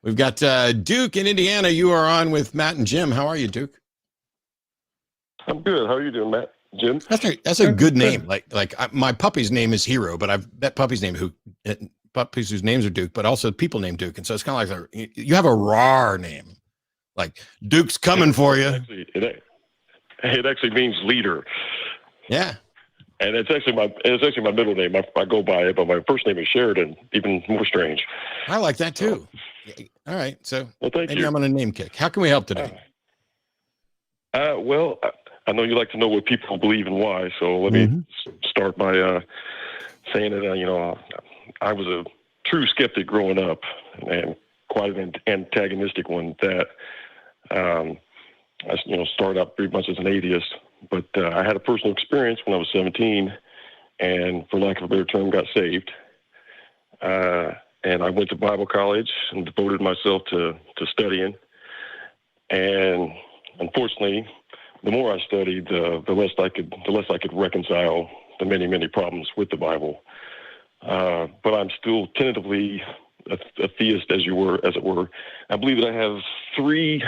We've got Duke in Indiana. You are on with Matt and Jim. How are you, Duke? I'm good. How are you doing, Matt? Jim? That's a good name. My puppy's name is Hero, but I've met puppies whose names are Duke, but also people named Duke. And so it's kind of like you have a raw name, like Duke's coming for you. It actually means leader. Yeah. And it's actually my middle name. I go by it, but my first name is Sheridan. Even more strange. I like that too. All right, so thank you. I'm on a name kick. How can we help today? Well, I know you like to know what people believe and why. So let me start by saying that I was a true skeptic growing up, and quite an antagonistic one. That I started out pretty much as an atheist. But I had a personal experience when I was 17, and for lack of a better term, got saved. And I went to Bible college and devoted myself to studying. And unfortunately, the more I studied, the less I could reconcile the many problems with the Bible. But I'm still tentatively a theist, as it were. I believe that I have three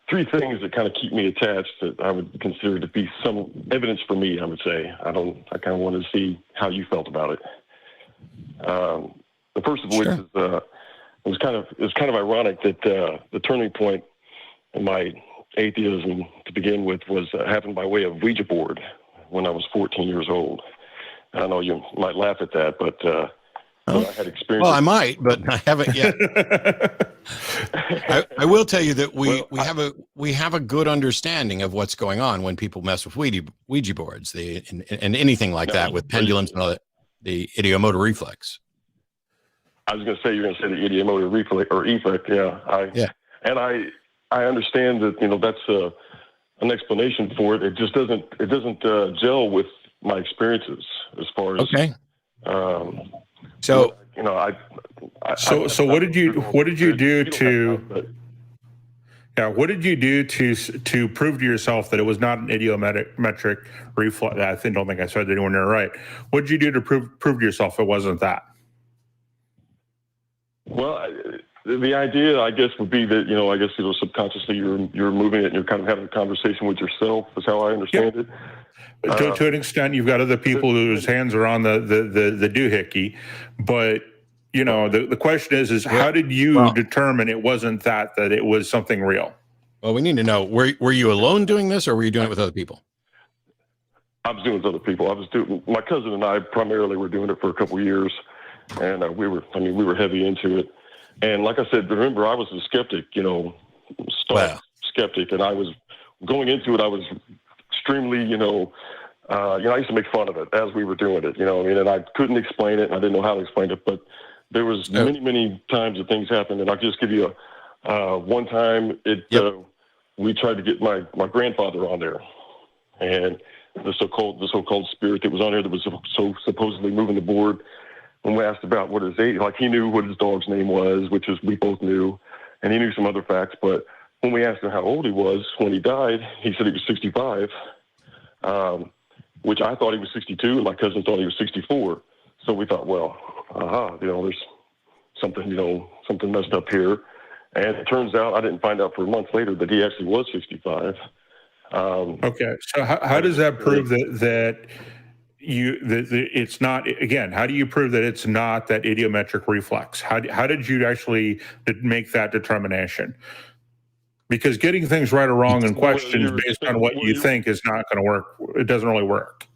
things that kind of keep me attached that I would consider to be some evidence for me, I would say. I kind of wanted to see how you felt about it. The first of which is it was kind of ironic that the turning point in my atheism to begin with was happened by way of Ouija board when I was 14 years old. I know you might laugh at that, but I had experience. Well, I might, but I haven't yet. I will tell you that we have a good understanding of what's going on when people mess with Ouija boards, and anything like that with pendulums and all that, the ideomotor reflex. I was going to say you're going to say the ideomotor reflex or effect, yeah. And I understand that that's an explanation for it. It just doesn't gel with my experiences as far as okay. So what did you do to prove to yourself that it was not an idiometric reflex? I don't think I said anyone there right. What did you do to prove to yourself it wasn't that? Well, the idea, I guess, would be that subconsciously you're moving it and you're kind of having a conversation with yourself. Is how I understand it. To an extent, you've got other people whose hands are on the doohickey, but the question is how did you determine it wasn't that it was something real? Well, we need to know, were you alone doing this, or were you doing it with other people? I was doing it with other people. My cousin and I primarily were doing it for a couple of years, and we were heavy into it. And like I said, remember, I was a skeptic, skeptic, and I was going into it. I was extremely, I used to make fun of it as we were doing it, and I couldn't explain it, and I didn't know how to explain it, but there was many times that things happened, and I'll just give you one time we tried to get my grandfather on there, and the so-called spirit that was on there that was so supposedly moving the board. When we asked about what his age, he knew what his dog's name was, which is we both knew, and he knew some other facts. But when we asked him how old he was when he died, he said he was 65, which I thought he was 62, and my cousin thought he was 64. So we thought, well, there's something messed up here. And it turns out, I didn't find out for months later that he actually was 65. Okay, so how does that prove that it's not, again, how do you prove that it's not that idiometric reflex? How did you actually make that determination? Because getting things right or wrong and questions based on what you think is not going to work. It doesn't really work.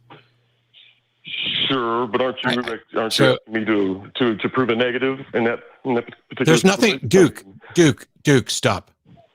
Sure, but aren't you asking me to prove a negative in that particular? There's nothing, Duke, stop.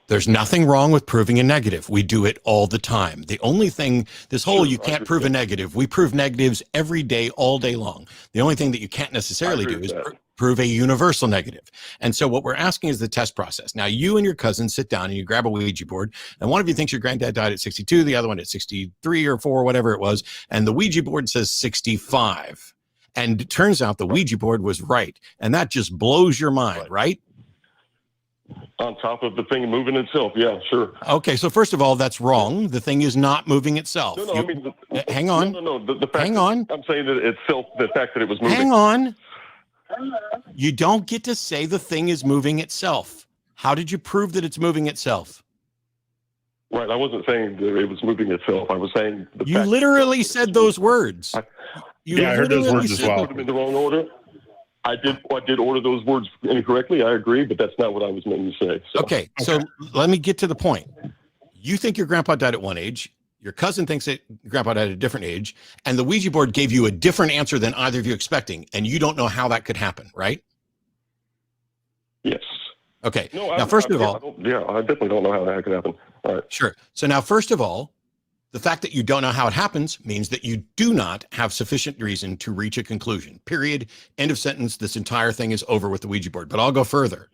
There's nothing wrong with proving a negative. We do it all the time. The only thing, you can't prove a negative. We prove negatives every day, all day long. The only thing that you can't necessarily do is prove a universal negative. And so what we're asking is the test process. Now, you and your cousin sit down and you grab a Ouija board, and one of you thinks your granddad died at 62, the other one at 63 or 4, whatever it was, and the Ouija board says 65. And it turns out the Ouija board was right. And that just blows your mind, right? On top of the thing moving itself, yeah, sure. Okay, so first of all, that's wrong. The thing is not moving itself. No, hang on. No. The fact hang on. I'm saying that itself, the fact that it was moving. Hang on. You don't get to say the thing is moving itself. How did you prove that it's moving itself? Right. I wasn't saying that it was moving itself. I was saying you literally said those words. I heard those words as well. Put them in the wrong order. I did order those words incorrectly. I agree, but that's not what I was meant to say. So. Okay, so let me get to the point. You think your grandpa died at one age. Your cousin thinks that grandpa died at a different age, and the Ouija board gave you a different answer than either of you expecting, and you don't know how that could happen, right? Yes. Okay. No, now, first of all, I definitely don't know how that could happen. All right. Sure. So now, first of all, the fact that you don't know how it happens means that you do not have sufficient reason to reach a conclusion. Period. End of sentence. This entire thing is over with the Ouija board. But I'll go further.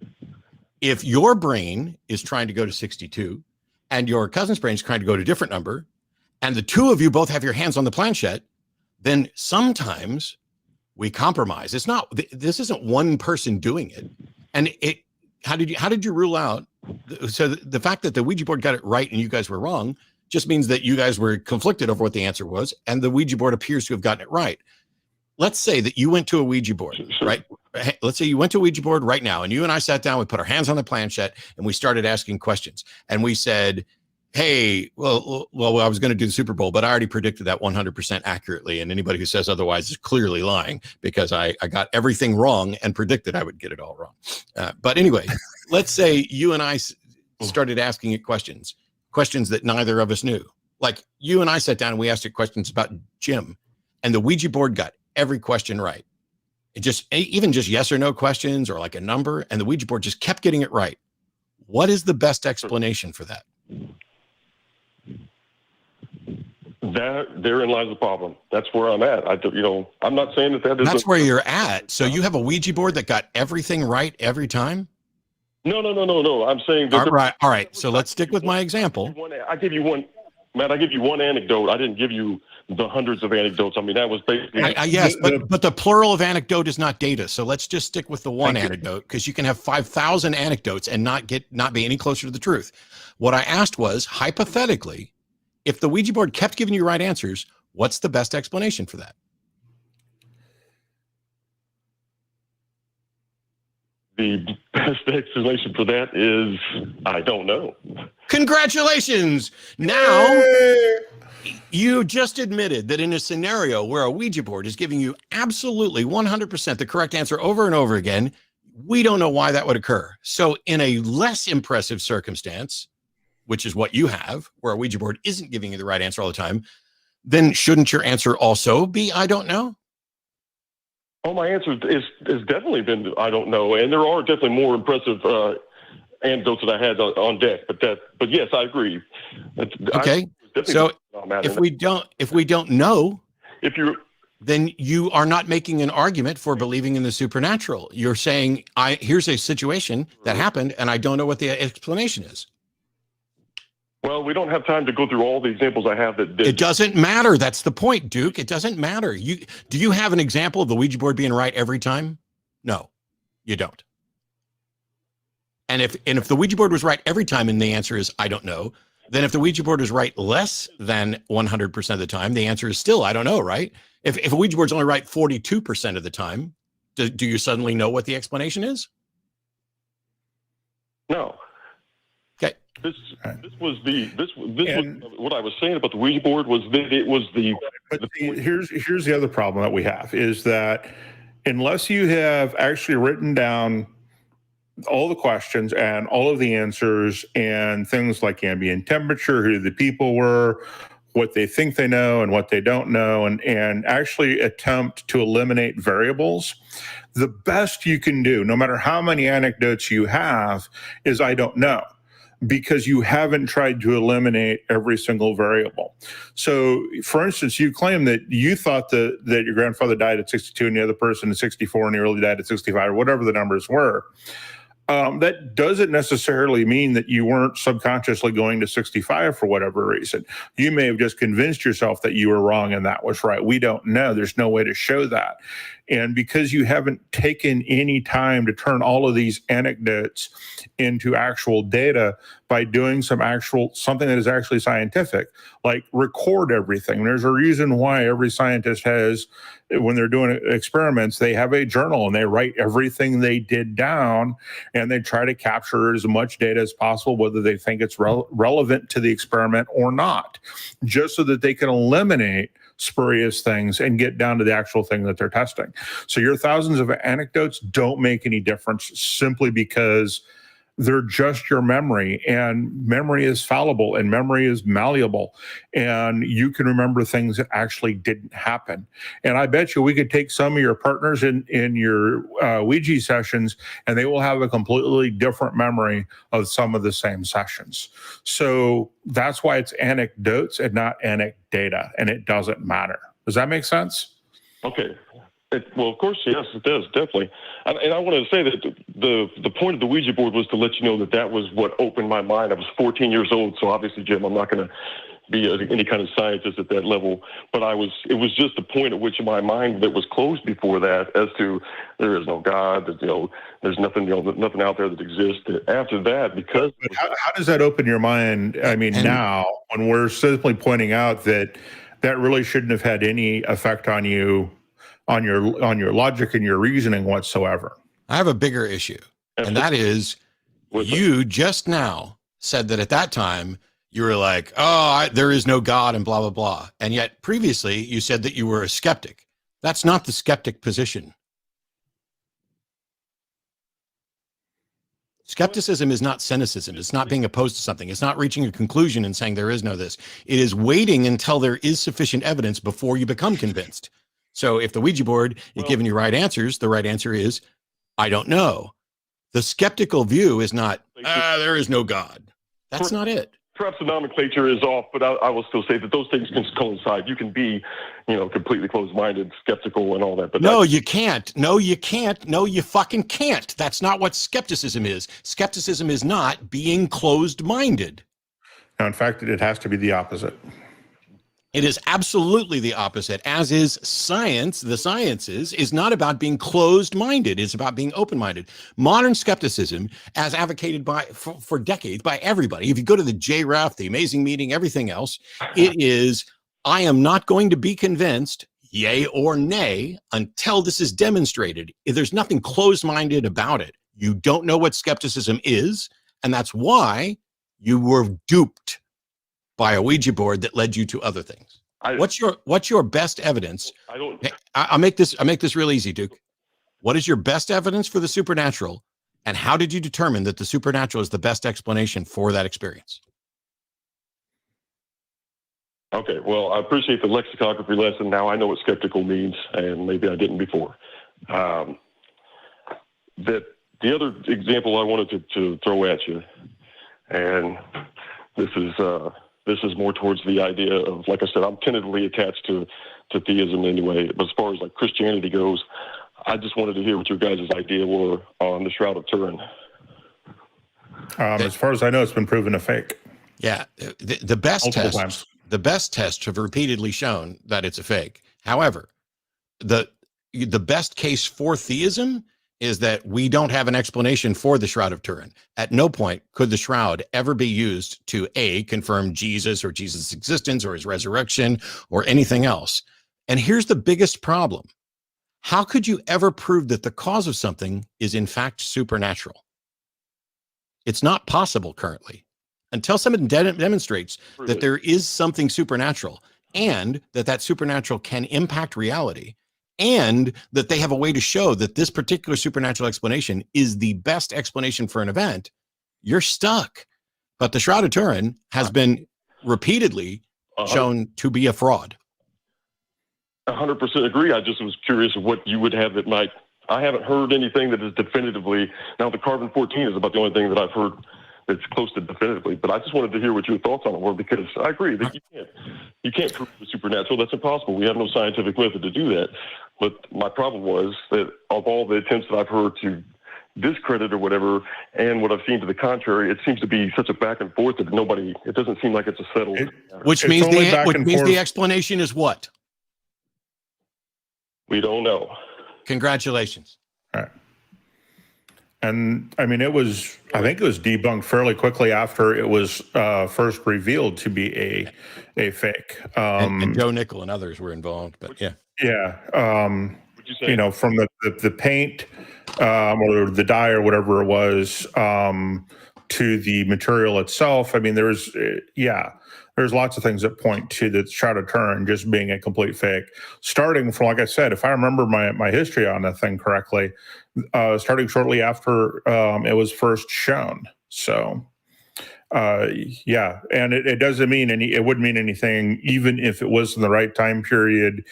If your brain is trying to go to 62 and your cousin's brain is trying to go to a different number, and the two of you both have your hands on the planchette, then sometimes we compromise. It's not, this isn't one person doing it. And how did you rule out? So the fact that the Ouija board got it right and you guys were wrong just means that you guys were conflicted over what the answer was, and the Ouija board appears to have gotten it right. Let's say that you went to a Ouija board, right? Let's say you went to a Ouija board right now, and you and I sat down, we put our hands on the planchette, and we started asking questions. And we said, hey, well, I was going to do the Super Bowl, but I already predicted that 100% accurately. And anybody who says otherwise is clearly lying, because I got everything wrong and predicted I would get it all wrong. But anyway, let's say you and I started asking it questions that neither of us knew. Like you and I sat down and we asked it questions about Jim, and the Ouija board got every question right. It just, even just yes or no questions or like a number, and the Ouija board just kept getting it right. What is the best explanation for that? Therein lies the problem. That's where I'm at. I'm not saying that is. That's where you're at. So you have a Ouija board that got everything right every time? No. I'm saying that. All right. So let's stick with my example. I give you one, Matt. I give you one anecdote. I didn't give you the hundreds of anecdotes. I mean, that was basically. Yes, but the plural of anecdote is not data. So let's just stick with the one anecdote, because you can have 5,000 anecdotes and not be any closer to the truth. What I asked was, hypothetically, if the Ouija board kept giving you right answers, what's the best explanation for that? The best explanation for that is, I don't know. Congratulations! Now, you just admitted that in a scenario where a Ouija board is giving you absolutely 100% the correct answer over and over again, we don't know why that would occur. So in a less impressive circumstance, which is what you have, where a Ouija board isn't giving you the right answer all the time, then shouldn't your answer also be, I don't know? Oh, my answer is definitely been, I don't know. And there are definitely more impressive anecdotes that I had on deck, but yes, I agree. Okay. So if we don't know, then you are not making an argument for believing in the supernatural. You're saying, here's a situation that happened and I don't know what the explanation is. Well, we don't have time to go through all the examples I have that. It doesn't matter. That's the point, Duke. It doesn't matter. Do you have an example of the Ouija board being right every time? No, you don't. And if the Ouija board was right every time and the answer is I don't know, then if the Ouija board is right less than 100% of the time, the answer is still I don't know, right? If a Ouija board's only right 42% of the time, do you suddenly know what the explanation is? No. Okay. This was what I was saying about the Ouija board was that it was the. But here's the other problem that we have is that unless you have actually written down all the questions and all of the answers and things like ambient temperature, who the people were, what they think they know and what they don't know, and actually attempt to eliminate variables, the best you can do, no matter how many anecdotes you have, is I don't know, because you haven't tried to eliminate every single variable. So, for instance, you claim that you thought that your grandfather died at 62 and the other person at 64 and he really died at 65, or whatever the numbers were. That doesn't necessarily mean that you weren't subconsciously going to 65 for whatever reason. You may have just convinced yourself that you were wrong and that was right. We don't know. There's no way to show that. And because you haven't taken any time to turn all of these anecdotes into actual data by doing something that is actually scientific, like record everything. There's a reason why every scientist has, when they're doing experiments, they have a journal and they write everything they did down, and they try to capture as much data as possible, whether they think it's relevant to the experiment or not, just so that they can eliminate spurious things and get down to the actual thing that they're testing. So your thousands of anecdotes don't make any difference, simply because they're just your memory, and memory is fallible and memory is malleable, and you can remember things that actually didn't happen. And I bet you we could take some of your partners in your Ouija sessions, and they will have a completely different memory of some of the same sessions. So that's why it's anecdotes and not anecdata, and it doesn't matter. Does that make sense? Okay. Well, of course, yes, it does, definitely. And I wanted to say that the point of the Ouija board was to let you know that was what opened my mind. I was 14 years old, so obviously, Jim, I'm not going to be any kind of scientist at that level. But it was just the point at which my mind that was closed before that, as to there is no God, that there's nothing, nothing out there that exists. After that, because how does that open your mind? I mean, now when we're simply pointing out that really shouldn't have had any effect on you, on your logic and your reasoning whatsoever. I have a bigger issue, and that is, you just now said that at that time you were like, there is no God and blah, blah, blah. And yet previously you said that you were a skeptic. That's not the skeptic position. Skepticism is not cynicism. It's not being opposed to something. It's not reaching a conclusion and saying there is no this. It is waiting until there is sufficient evidence before you become convinced. So if the Ouija board is giving you right answers, the right answer is, I don't know. The skeptical view is not, there is no God. That's not it. Perhaps the nomenclature is off, but I will still say that those things can coincide. You can be, completely closed-minded, skeptical, and all that. But no, you can't. No, you can't. No, you fucking can't. That's not what skepticism is. Skepticism is not being closed-minded. Now, in fact, it has to be the opposite. It is absolutely the opposite, as is science. The sciences is not about being closed-minded. It's about being open-minded. Modern skepticism, as advocated for decades by everybody, if you go to the JRAF, the Amazing Meeting, everything else, it is, I am not going to be convinced, yay or nay, until this is demonstrated. There's nothing closed-minded about it. You don't know what skepticism is, and that's why you were duped by a Ouija board that led you to other things. What's your best evidence? I'll make this real easy, Duke. What is your best evidence for the supernatural, and how did you determine that the supernatural is the best explanation for that experience? Okay, well, I appreciate the lexicography lesson. Now I know what skeptical means, and maybe I didn't before. That the other example I wanted to throw at you, and this is more towards the idea of, like I said, I'm tentatively attached to theism anyway. But as far as like Christianity goes, I just wanted to hear what your guys' idea were on the Shroud of Turin. As far as I know, it's been proven a fake. Yeah, the best tests have repeatedly shown that it's a fake. However, the best case for theism is that we don't have an explanation for the Shroud of Turin. At no point could the shroud ever be used to confirm Jesus or Jesus' existence or his resurrection or anything else. And here's the biggest problem. How could you ever prove that the cause of something is in fact supernatural? It's not possible currently. Until someone demonstrates that there is something supernatural, and that supernatural can impact reality, and that they have a way to show that this particular supernatural explanation is the best explanation for an event, you're stuck. But the Shroud of Turin has been repeatedly shown to be a fraud. 100% agree. I just was curious of what you would have that might. I haven't heard anything that is definitively. Now, the carbon-14 is about the only thing that I've heard that's close to definitively. But I just wanted to hear what your thoughts on it were, because I agree that you can't prove the supernatural. That's impossible. We have no scientific method to do that. But my problem was that of all the attempts that I've heard to discredit or whatever, and what I've seen to the contrary, it seems to be such a back and forth that it doesn't seem like it's a settled. Which means the explanation is what? We don't know. Congratulations. All right. And I mean, I think it was debunked fairly quickly after it was first revealed to be a fake. And Joe Nickel and others were involved, but yeah. Yeah. Would you say? From the paint or the dye or whatever it was to the material itself. I mean, there's lots of things that point to the Shroud of Turin just being a complete fake. Starting from, like I said, if I remember my history on the thing correctly, starting shortly after it was first shown. So, yeah, and it doesn't mean it wouldn't mean anything, even if it was in the right time period,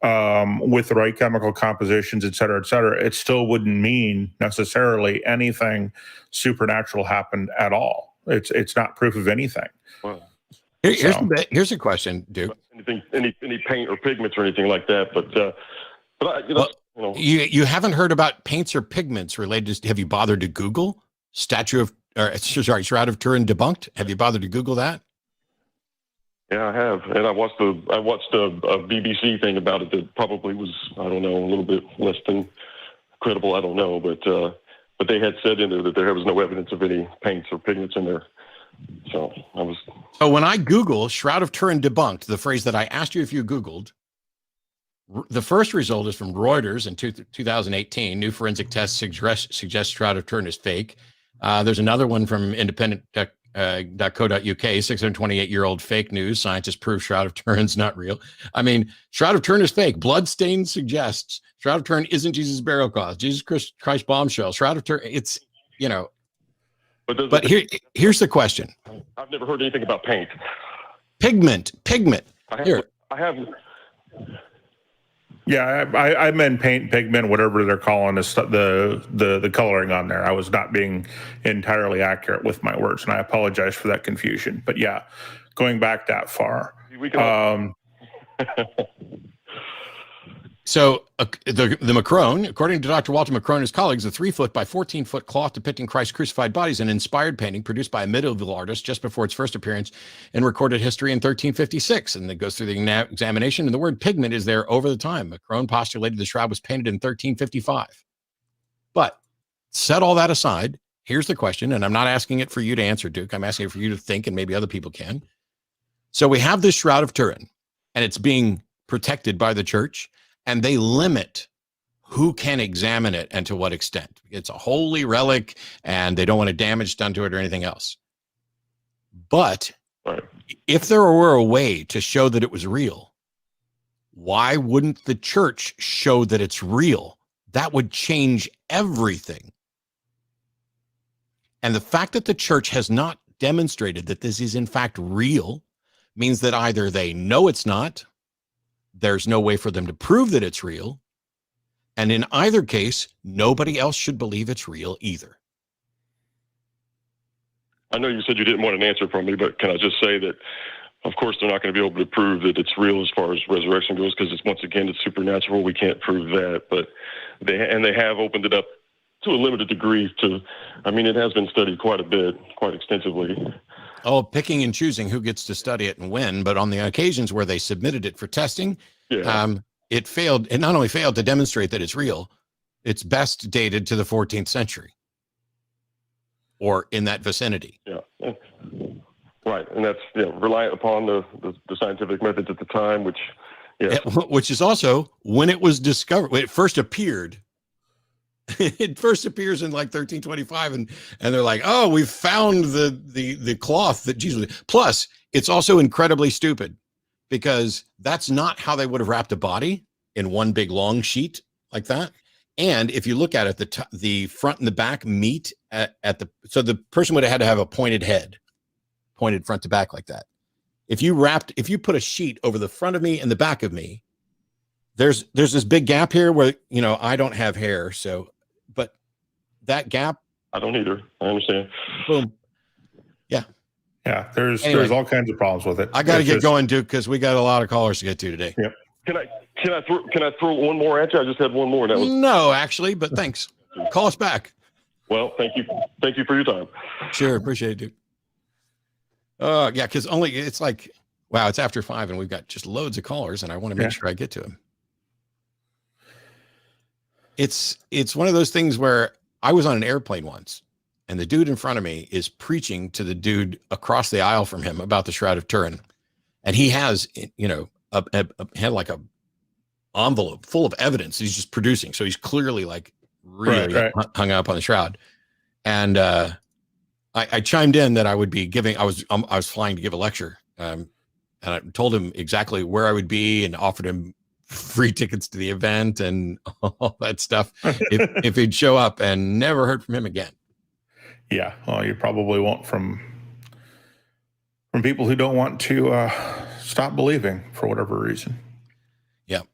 with the right chemical compositions, et cetera, et cetera. It still wouldn't mean necessarily anything supernatural happened at all. It's not proof of anything. Wow. Here's a question, Duke. Any paint or pigments or anything like that, but you haven't heard about paints or pigments related to, have you bothered to Google Shroud of Turin debunked? Have you bothered to Google that? Yeah, I have, and I watched a BBC thing about it that probably was, I don't know, a little bit less than credible. I don't know, but they had said in there that there was no evidence of any paints or pigments in there. So when I Google Shroud of Turin debunked, the phrase that I asked you if you Googled, the first result is from Reuters in 2018. New forensic tests suggest Shroud of Turin is fake. There's another one from independent.co.uk, 628-year-old fake news. Scientists prove Shroud of Turin's not real. I mean, Shroud of Turin is fake. Bloodstain suggests Shroud of Turin isn't Jesus' burial cloth. Jesus Christ bombshell. Shroud of Turin, it's, But here's the question. I've never heard anything about paint. Pigment. I haven't. Yeah, I meant paint, pigment, whatever they're calling the coloring on there. I was not being entirely accurate with my words, and I apologize for that confusion. But yeah, going back that far. So the Macron, according to Dr. Walter Macron and his colleagues, a 3-foot by 14-foot cloth depicting Christ's crucified body is an inspired painting produced by a medieval artist just before its first appearance in recorded history in 1356. And it goes through the examination, and the word pigment is there over the time. Macron postulated the shroud was painted in 1355. But set all that aside, here's the question, and I'm not asking it for you to answer, Duke. I'm asking it for you to think, and maybe other people can. So we have this Shroud of Turin, and it's being protected by the church. And they limit who can examine it and to what extent. It's a holy relic, and they don't want damage done to it or anything else. But if there were a way to show that it was real, why wouldn't the church show that it's real? That would change everything. And the fact that the church has not demonstrated that this is in fact real means that either they know it's not, there's no way for them to prove that it's real, and in either case, nobody else should believe it's real either. I know you said you didn't want an answer from me, but can I just say that, of course, they're not going to be able to prove that it's real as far as resurrection goes, because once again, it's supernatural. We can't prove that, but they have opened it up to a limited degree it has been studied quite a bit, quite extensively. Oh, picking and choosing who gets to study it and when, but on the occasions where they submitted it for testing, it failed. It not only failed to demonstrate that it's real, it's best dated to the 14th century or in that vicinity. Yeah. Right. And that's reliant upon the scientific methods at the time, which is also when it was discovered, when it first appeared. It first appears in like 1325, and they're like, oh, we've found the cloth that Jesus. Plus, it's also incredibly stupid because that's not how they would have wrapped a body in one big long sheet like that. And if you look at it, the front and the back meet so the person would have had to have a pointed head, pointed front to back like that. If you put a sheet over the front of me and the back of me, there's this big gap here where, I don't have hair. But that gap. I don't either. I understand. Boom. Yeah. Yeah. There's all kinds of problems with it. I got to get going, Duke, because we got a lot of callers to get to today. Yep. Can I throw one more at you? I just had one more. No, actually, but thanks. Call us back. Well, thank you. Thank you for your time. Sure. Appreciate it, Duke. Yeah. Because it's like, wow, it's after 5 and we've got just loads of callers and I want to make sure I get to them. It's one of those things where I was on an airplane once, and the dude in front of me is preaching to the dude across the aisle from him about the Shroud of Turin, and he has, you know, had like a envelope full of evidence he's just producing. So he's clearly like really hung up on the Shroud. And I chimed in that I would be giving. I was flying to give a lecture, and I told him exactly where I would be and offered him free tickets to the event and all that stuff if he'd show up, and never heard from him again. Yeah, well, you probably won't from people who don't want to stop believing for whatever reason.